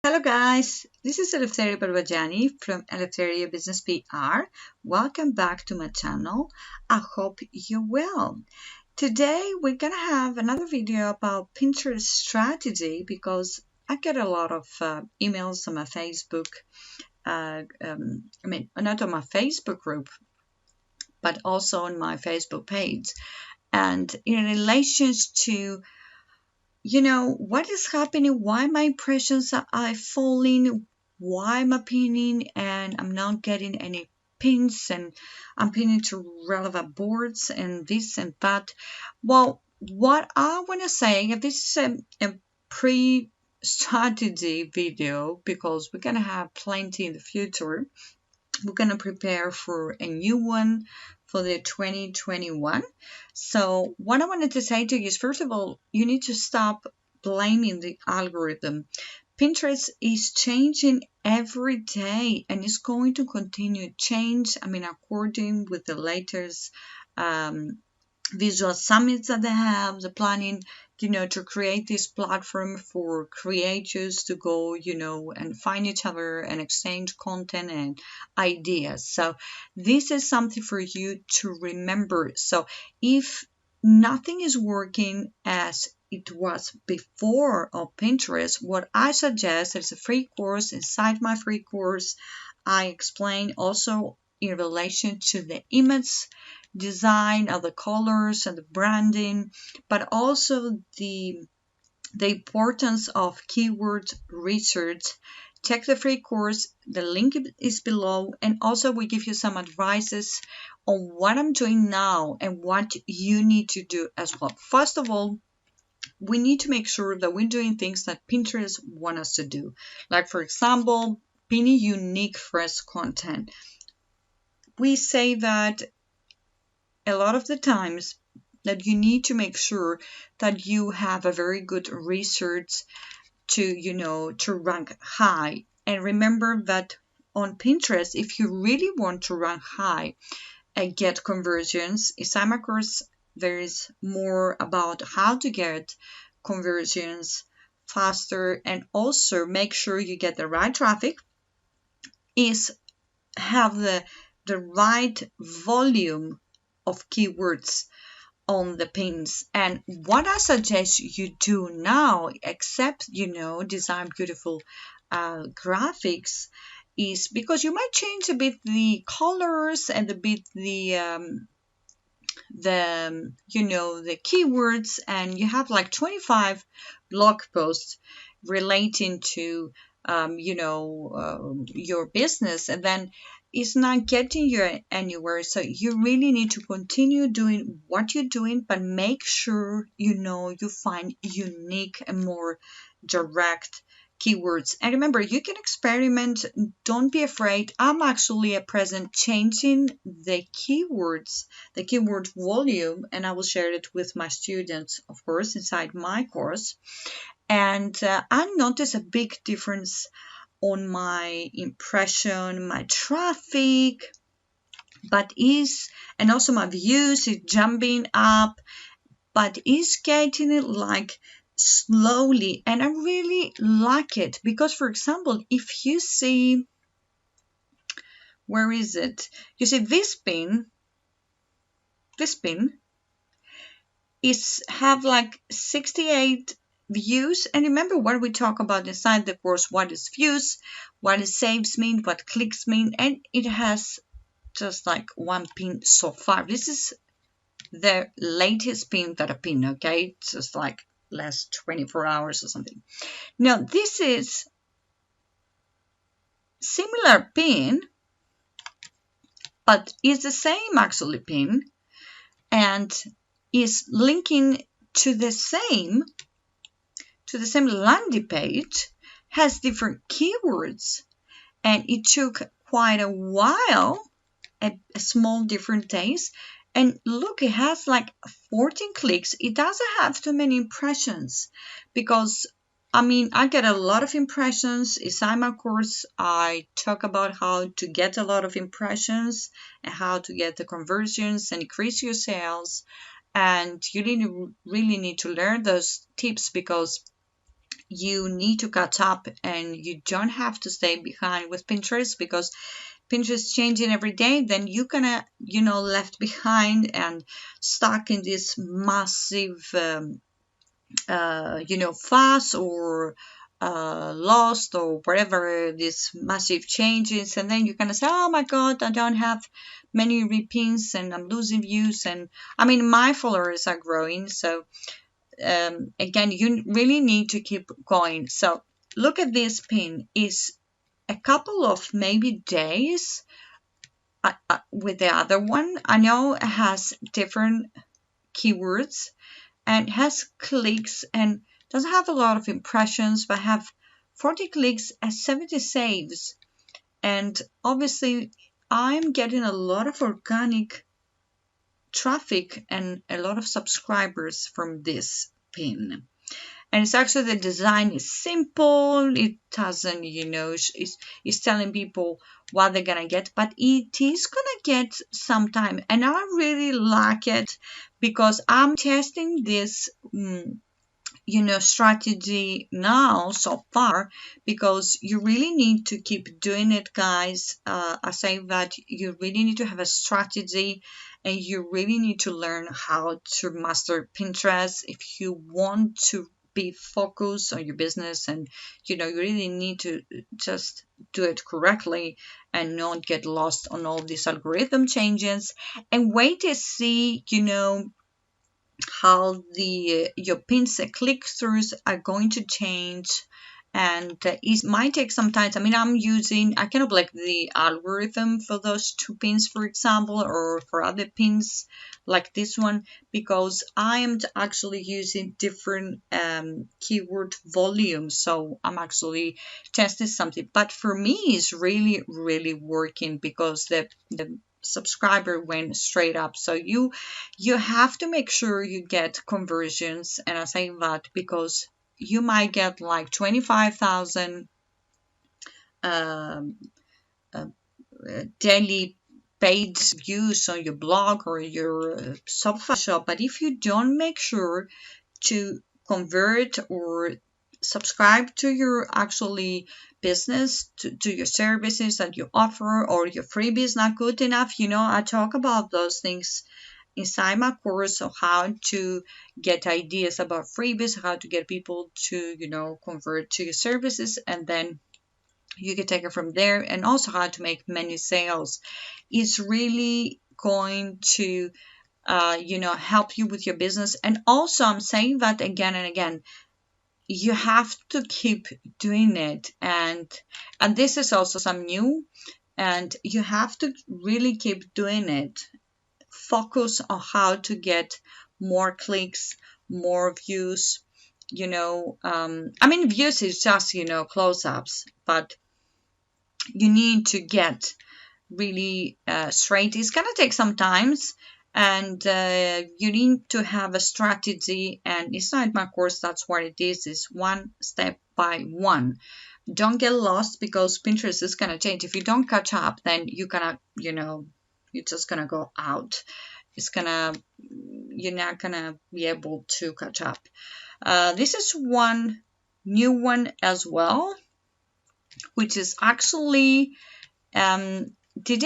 Hello guys, this is Barbagianni from Eleftheriabusinesspr. Welcome back to my channel. I hope you're well. Today we're gonna have another video about Pinterest strategy because I get a lot of emails on my Facebook. Not on my Facebook group, but also on my Facebook page, and in relation to what is happening, why my impressions are falling, why I'm pinning and I'm not getting any pins, and I'm pinning to relevant boards and this and that. Well, what I want to say, this is a pre-strategy video because we're going to have plenty in the future. We're going to prepare for a new one for the 2021. So what I wanted to say to you is, first of all, you need to stop blaming the algorithm. Pinterest is changing every day and it's going to continue to change. According with the latest visual summits that they have, the planning, to create this platform for creators to go, and find each other and exchange content and ideas. So this is something for you to remember. So if nothing is working as it was before on Pinterest, what I suggest is a free course. Inside my free course, I explain also in relation to the image design of the colors and the branding, but also the importance of keyword research. Check the free course. The link is below, and also we give you some advices on what I'm doing now and what you need to do as well. First of all, we need to make sure that we're doing things that Pinterest want us to do. Like, for example, pinning unique fresh content. We say that a lot of the times that you need to make sure that you have a very good research to rank high. And remember that on Pinterest, if you really want to rank high and get conversions, inside my course there is more about how to get conversions faster and also make sure you get the right traffic, is have the right volume of keywords on the pins. And what I suggest you do now, except design beautiful graphics, is because you might change a bit the colors and a bit the keywords, and you have like 25 blog posts relating to your business, and then it's not getting you anywhere. So you really need to continue doing what you're doing, but make sure you find unique and more direct keywords. And remember, you can experiment. Don't be afraid. I'm actually at present changing the keywords, the keyword volume, and I will share it with my students, of course, inside my course. And I noticed a big difference on my impression, my traffic, and also my views is jumping up, but is getting it like slowly, and I really like it because, for example, if you see, where is it? You see this pin is have like 68 views. And remember what we talk about inside the course, what is views, what is saves mean, what clicks mean, and it has just like one pin so far. This is the latest pin that I pin, okay? It's just like last 24 hours or something. Now this is similar pin, but it's the same actually pin and is linking to the same landing page, has different keywords, and it took quite a while, a small different days. And look, it has like 14 clicks. It doesn't have too many impressions because I get a lot of impressions. Inside my course, I talk about how to get a lot of impressions and how to get the conversions and increase your sales. And you really need to learn those tips because you need to catch up, and you don't have to stay behind with Pinterest, because Pinterest changing every day, then you're gonna, left behind and stuck in this massive, fast, or lost, or whatever, these massive changes. And then you're gonna say, oh my God, I don't have many repins and I'm losing views. And I mean, my followers are growing. So again, you really need to keep going. So look at this pin. Is a couple of maybe days with the other one. I know it has different keywords and has clicks and doesn't have a lot of impressions, but have 40 clicks and 70 saves. And obviously I'm getting a lot of organic traffic and a lot of subscribers from this pin. And it's actually, the design is simple. It doesn't, it's telling people what they're gonna get, but it is gonna get some time. And I really like it because I'm testing this strategy now so far, because you really need to keep doing it, guys. I say that you really need to have a strategy, and you really need to learn how to master Pinterest if you want to be focused on your business. And you really need to just do it correctly and not get lost on all these algorithm changes, and wait to see how your pins click-throughs are going to change. And it might take some time. I mean, I kind of like the algorithm for those two pins, for example, or for other pins like this one, because I am actually using different keyword volumes. So I'm actually testing something, but for me it's really, really working, because the subscriber went straight up. So you have to make sure you get conversions. And I say that because you might get like 25,000 daily paid views on your blog or your Shopify shop, but if you don't make sure to convert or subscribe to your actually business, to your services that you offer, or your freebies not good enough, I talk about those things inside my course of how to get ideas about freebies, how to get people to convert to your services, and then you can take it from there. And also how to make many sales. It's really going to help you with your business. And also, I'm saying that again and again, you have to keep doing it. And this is also some new, and you have to really keep doing it. Focus on how to get more clicks, more views. Views is just close-ups, but you need to get really straight. It's gonna take some times, and you need to have a strategy. And inside my course, that's what it is one step by one. Don't get lost, because Pinterest is gonna change. If you don't catch up, then you're gonna you're just gonna go out. You're not gonna be able to catch up. This is one new one as well, which is actually didn't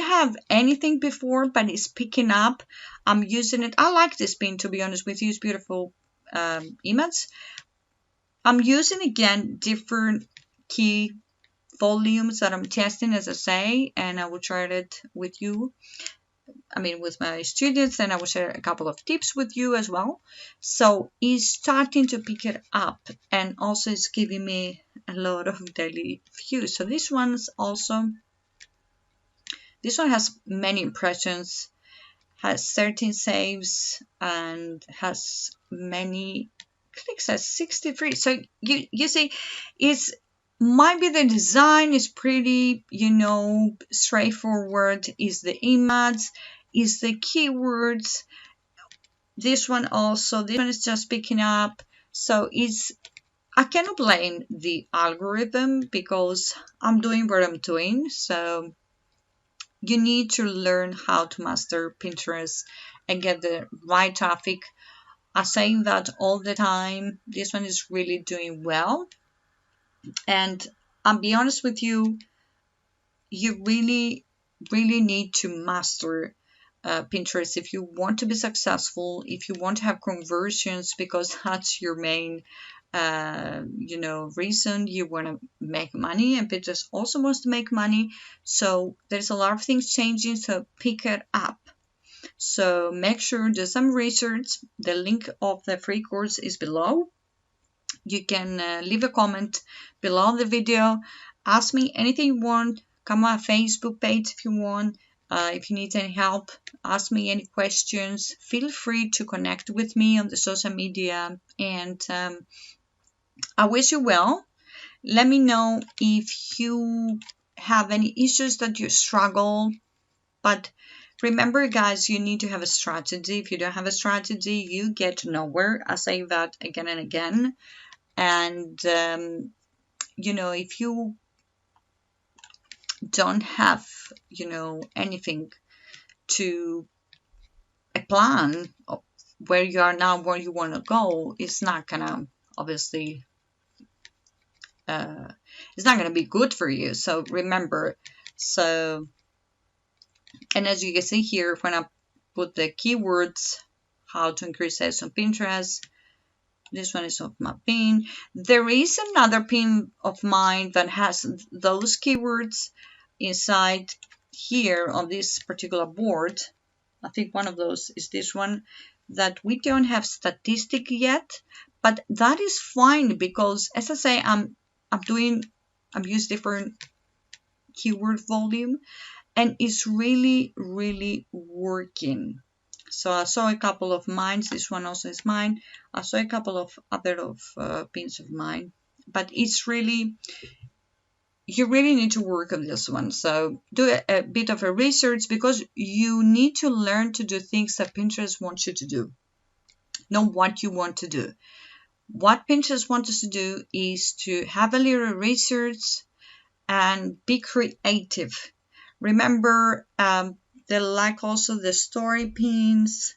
have anything before, but it's picking up. I'm using it. I like this pin, to be honest with you. It's beautiful image. I'm using again different key volumes that I'm testing, as I say, and I will try it with you. With my students, and I will share a couple of tips with you as well. So it's starting to pick it up, and also it's giving me a lot of daily views. So this one has many impressions, has 13 saves, and has many clicks, has 63. So you see, might be the design is pretty, straightforward. Is the image, is the keywords. This one is just picking up. So I cannot blame the algorithm, because I'm doing what I'm doing. So you need to learn how to master Pinterest and get the right traffic. I say that all the time. This one is really doing well. And I'll be honest with you, you really, really need to master Pinterest if you want to be successful, if you want to have conversions, because that's your main reason. You want to make money, and Pinterest also wants to make money. So there's a lot of things changing, so pick it up. So make sure do some research. The link of the free course is below. You can leave a comment below the video. Ask me anything you want. Come on my Facebook page if you want. If you need any help, ask me any questions. Feel free to connect with me on the social media. And I wish you well. Let me know if you have any issues that you struggle. But remember, guys, you need to have a strategy. If you don't have a strategy, you get nowhere. I say that again and again. And if you don't have anything to a plan of where you are now, where you want to go, it's not gonna obviously it's not gonna be good for you. So remember. So, and as you can see here, when I put the keywords, how to increase sales on Pinterest, this one is of my pin. There is another pin of mine that has those keywords inside here on this particular board. I think one of those is this one, that we don't have statistic yet, but that is fine because, as I say, I'm using different keyword volume, and it's really, really working. So I saw a couple of mine. This one also is mine. I saw a couple of other pins of mine, but it's really, you really need to work on this one. So do a bit of a research, because you need to learn to do things that Pinterest wants you to do, not what you want to do. What Pinterest wants us to do is to have a little research and be creative. Remember, they like also the story pins,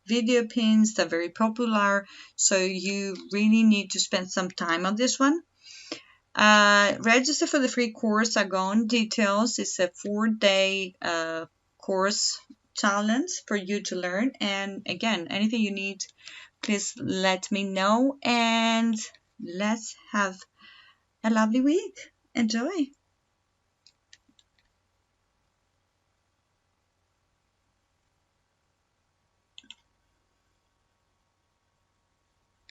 video pins. They're very popular. So you really need to spend some time on this one. Register for the free course. I go on details. It's a 4-day course challenge for you to learn. And again, anything you need, please let me know. And let's have a lovely week. Enjoy.